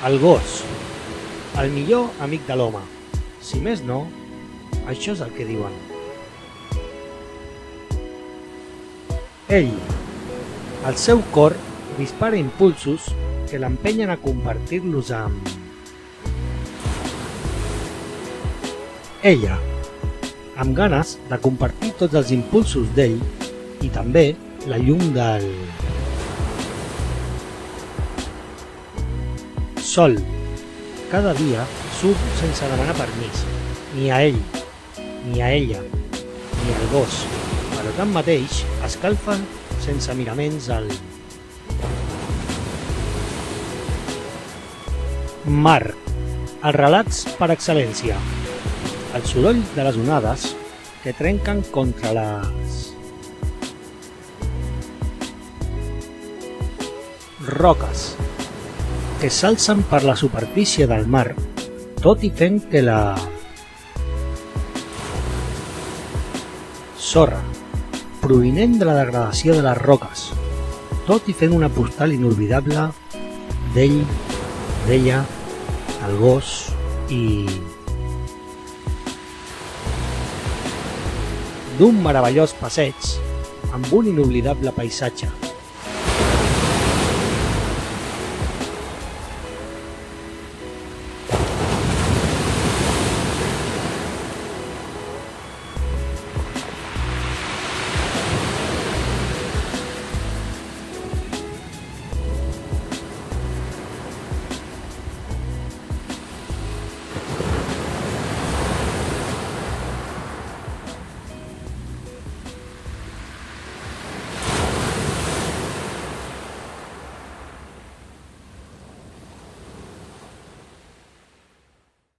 El gos, el millor amic de l'home. Si més no, això és el que diuen. Ell, el seu cor dispara impulsos que l'empenyen a convertir-los amb... Ella, amb ganes de compartir tots els impulsos d'ell i també la llum del... Sol, cada dia surt sense demanar permís, ni a ell, ni a ella, ni al gos, però tanmateix escalfa sense miraments el... Mar, els relats per excel·lència, el soroll de les onades que trenquen contra les... Roques, que s'alcen per la superfície del mar, tot i fent que la... Sorra, provinent de la degradació de les roques, tot i fent una postal inolvidable d'ell, d'ella, el gos i... d'un meravellós passeig amb un inoblidable paisatge.